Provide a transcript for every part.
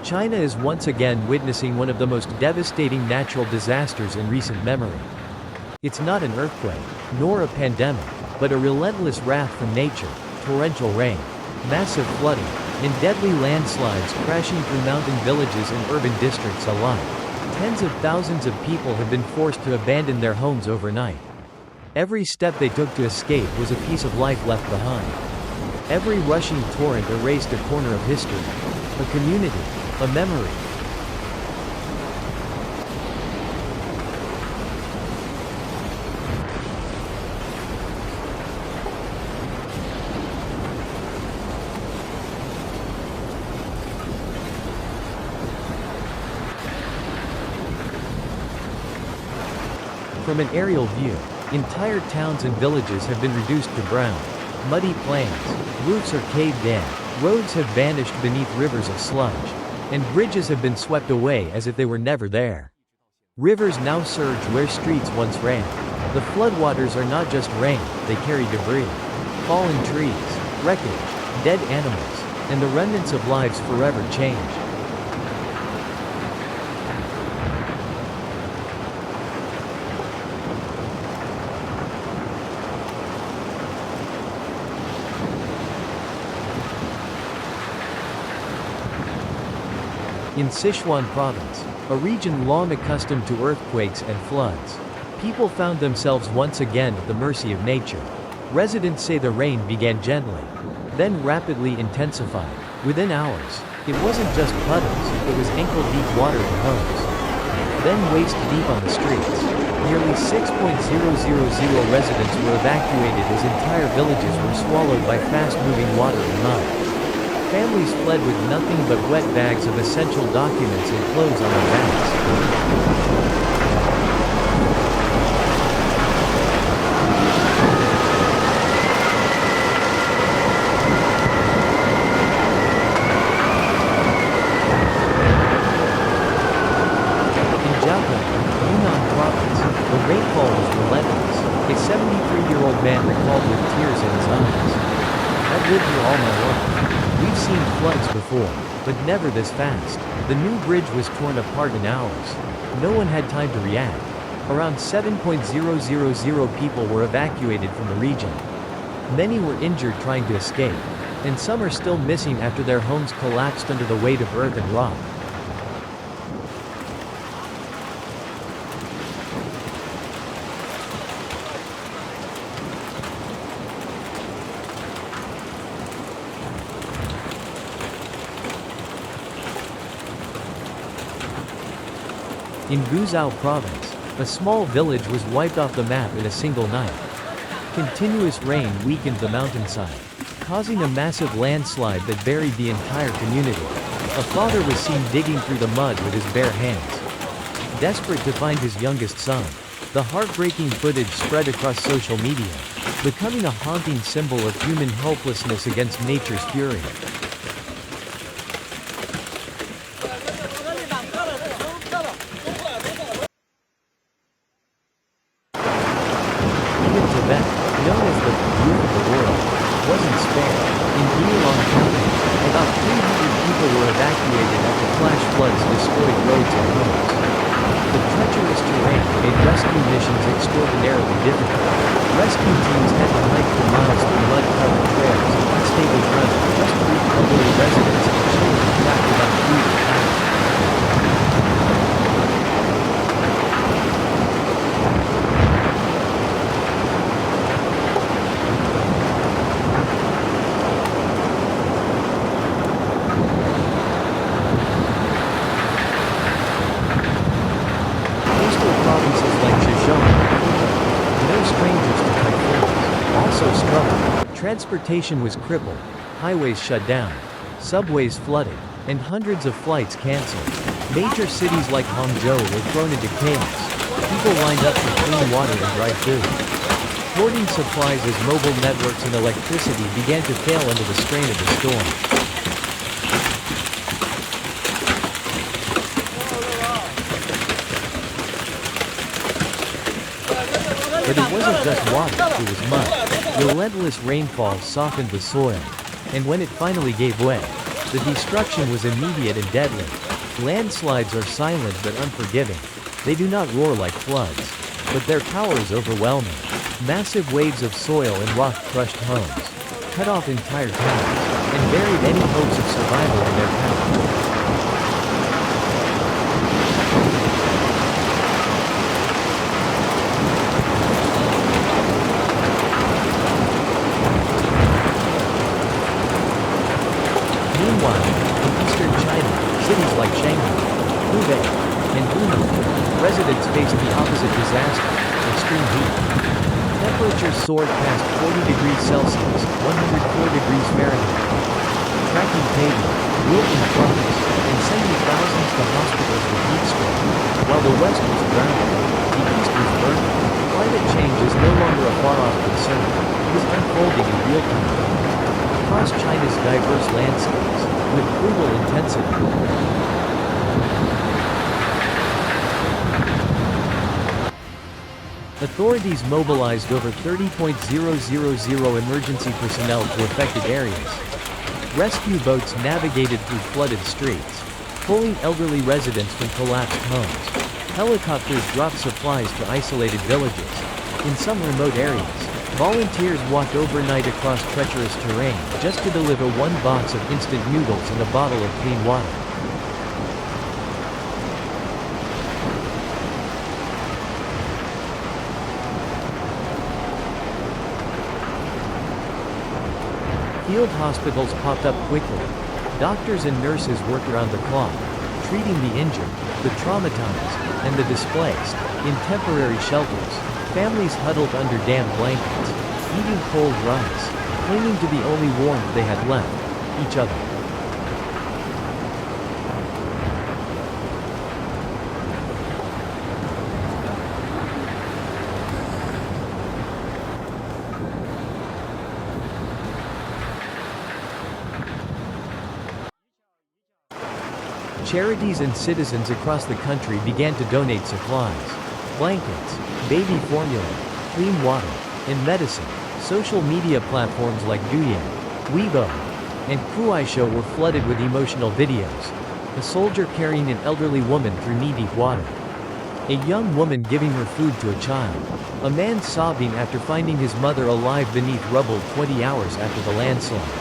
China is once again witnessing one of the most devastating natural disasters in recent memory. It's not an earthquake, nor a pandemic, but a relentless wrath from nature: torrential rain, massive flooding, and deadly landslides crashing through mountain villages and urban districts alike. Tens of thousands of people have been forced to abandon their homes overnight. Every step they took to escape was a piece of life left behind. Every rushing torrent erased a corner of history, a community, a memory. From an aerial view, entire towns and villages have been reduced to brown, muddy plains, roofs are caved in, roads have vanished beneath rivers of sludge, and bridges have been swept away as if they were never there. Rivers now surge where streets once ran. The floodwaters are not just rain, they carry debris, fallen trees, wreckage, dead animals, and the remnants of lives forever changed. In Sichuan province, a region long accustomed to earthquakes and floods, people found themselves once again at the mercy of nature. Residents say the rain began gently, then rapidly intensified. Within hours, it wasn't just puddles, it was ankle-deep water in homes. Then waist-deep on the streets. Nearly 6,000 residents were evacuated as entire villages were swallowed by fast-moving water and mud. Families fled with nothing but wet bags of essential documents and clothes on their backs. In Zhejiang, Yunnan province, the rainfall was relentless. A 73-year-old man recalled with tears in his eyes. "I've lived here all my life. We've seen floods before, but never this fast. The new bridge was torn apart in hours. No one had time to react." Around 7,000 people were evacuated from the region. Many were injured trying to escape, and some are still missing after their homes collapsed under the weight of earth and rock. In Guizhou province, a small village was wiped off the map in a single night. Continuous rain weakened the mountainside, causing a massive landslide that buried the entire community. A father was seen digging through the mud with his bare hands, desperate to find his youngest son. The heartbreaking footage spread across social media, becoming a haunting symbol of human helplessness against nature's fury. Tibet, known as the roof of the world, wasn't spared. In Yunnan County, about 300 people were evacuated after flash floods destroyed roads and homes. The treacherous terrain made rescue missions extraordinarily difficult. Rescue teams had to hike for miles through mud-covered trails and unstable ground just to reach elderly residents and children trapped without food or power. Provinces like Zhejiang and Fujian, no strangers to typhoons, also struggled. Transportation was crippled, highways shut down, subways flooded, and hundreds of flights cancelled. Major cities like Hangzhou were thrown into chaos. People lined up for clean water and dry food, hoarding supplies as mobile networks and electricity began to fail under the strain of the storm. But it wasn't just water, it was mud. Relentless rainfall softened the soil. And when it finally gave way, The destruction was immediate and deadly. Landslides are silent but unforgiving. They do not roar like floods. But their power is overwhelming. Massive waves of soil and rock crushed homes, cut off entire towns, and buried any hopes of survival in their path. Meanwhile, in eastern China, cities like Shanghai, Hubei, and Yunnan, residents faced the opposite disaster: extreme heat. Temperatures soared past 40 degrees Celsius, 104 degrees Fahrenheit, cracking pavement, wilting crops, and sending thousands to hospitals with heat stroke. While the West was drowning, the East was burning. Climate change is no longer a far-off concern. It is unfolding in real time across China's diverse landscapes, with brutal intensity. Authorities mobilized over 30,000 emergency personnel to affected areas. Rescue boats navigated through flooded streets, pulling elderly residents from collapsed homes. Helicopters dropped supplies to isolated villages. In some remote areas, volunteers walked overnight across treacherous terrain just to deliver one box of instant noodles and a bottle of clean water. Field hospitals popped up quickly. Doctors and nurses worked around the clock, treating the injured, the traumatized, and the displaced. In temporary shelters, families huddled under damp blankets, eating cold rice, clinging to the only warmth they had left: each other. Charities and citizens across the country began to donate supplies: blankets, baby formula, clean water, and medicine. Social media platforms like Douyin, Weibo, and Guizhou were flooded with emotional videos. A soldier carrying an elderly woman through knee-deep water. A young woman giving her food to a child. A man sobbing after finding his mother alive beneath rubble 20 hours after the landslide.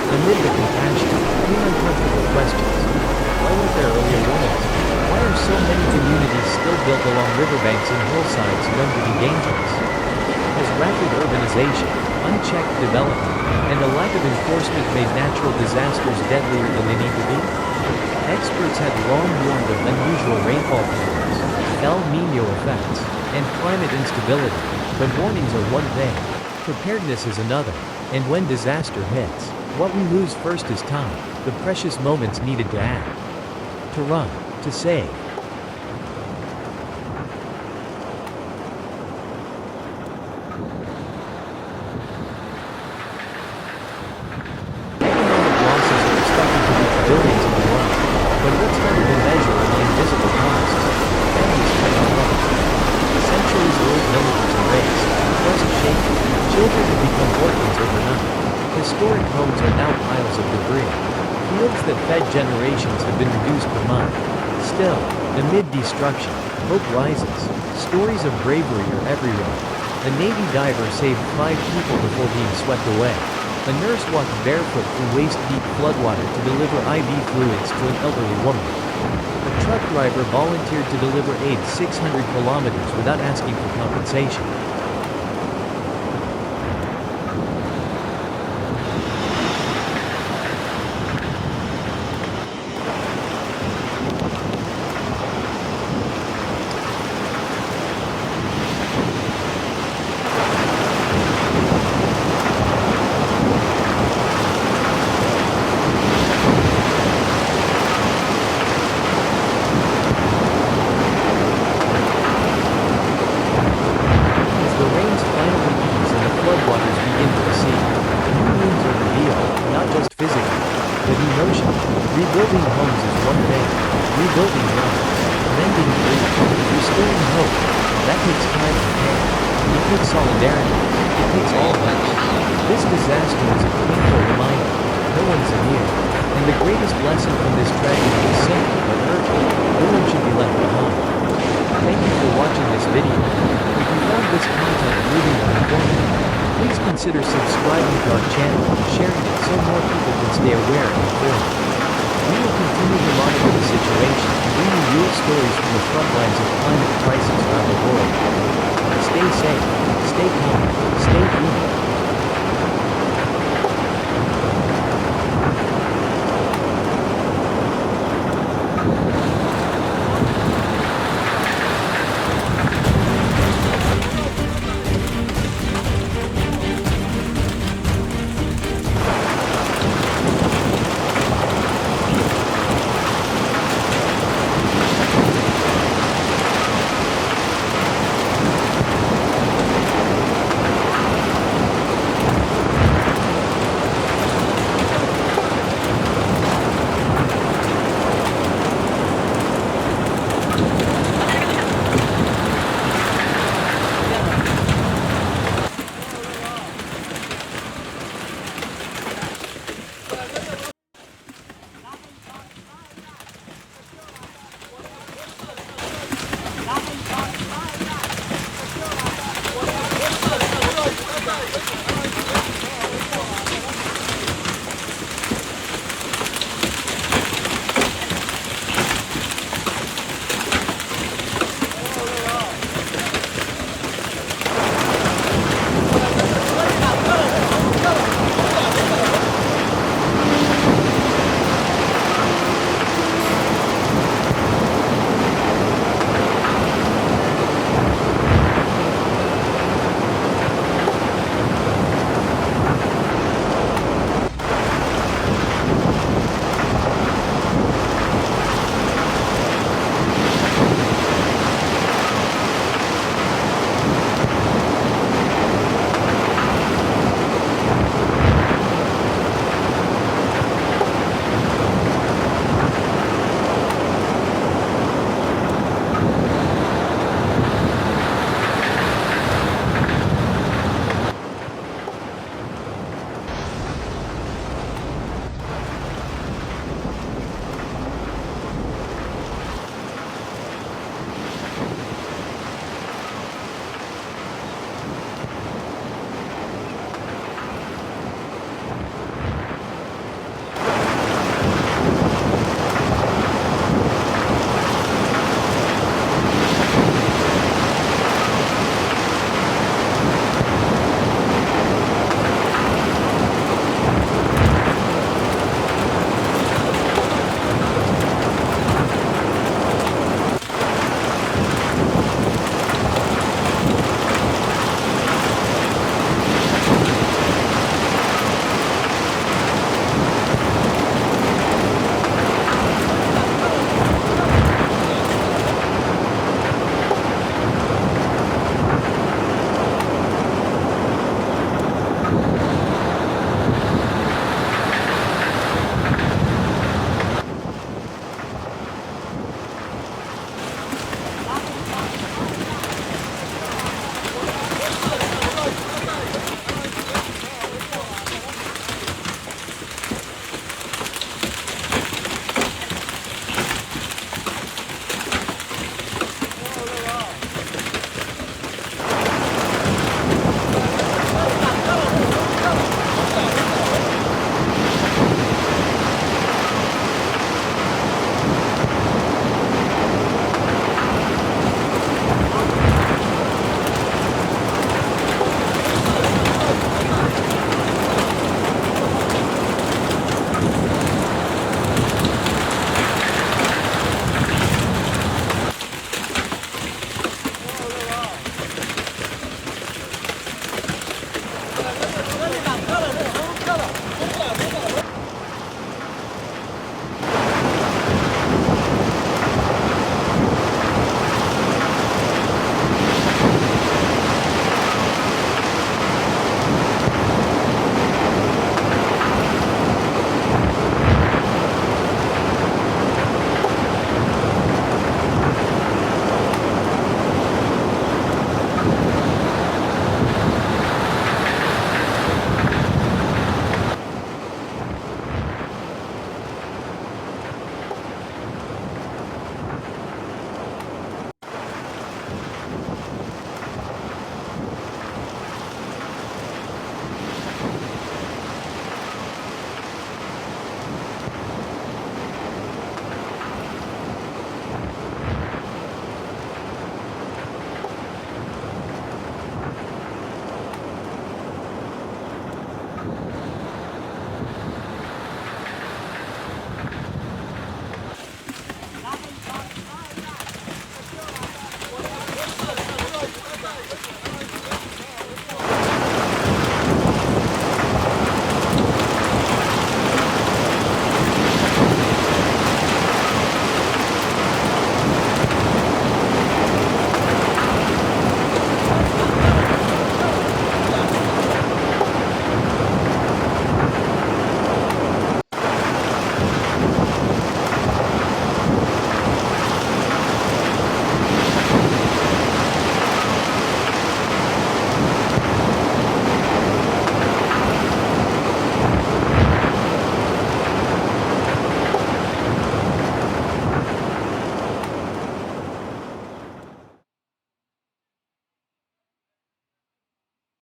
Amid the compassion, came uncomfortable questions. Why weren't there earlier warnings? Why are so many communities still built along riverbanks and hillsides known to be dangerous? Has rapid urbanization, unchecked development, and a lack of enforcement made natural disasters deadlier than they need to be? Experts had long warned of unusual rainfall patterns, El Niño effects, and climate instability, but warnings are one thing. Preparedness is another. And when disaster hits, what we lose first is time, the precious moments needed to act, to run, to save. Economic losses are expected to reach billions in the world, but what's harder to measure are the invisible costs. Families cut off, centuries-old villages erased, trust shaken, children have become orphans overnight. Historic homes are now piles of debris. Fields that fed generations have been reduced to mud. Still, amid destruction, hope rises. Stories of bravery are everywhere. A Navy diver saved 5 people before being swept away. A nurse walked barefoot through waist-deep floodwater to deliver IV fluids to an elderly woman. A truck driver volunteered to deliver aid 600 kilometers without asking for compensation. Rebuilding homes is one thing. Rebuilding life, mending bridges, restoring hope, that takes time and care. It takes solidarity. It takes all of us. This disaster is a painful reminder. No one's immune. And the greatest lesson from this tragedy is simple but urgent. No one should be left behind. Thank you for watching this video. If you found this content moving or informative, please consider subscribing to our channel and sharing it so more people can stay aware and informed. We will continue to monitor the situation and bring you real stories from the front lines of climate crisis around the world. Stay safe, stay calm, stay human.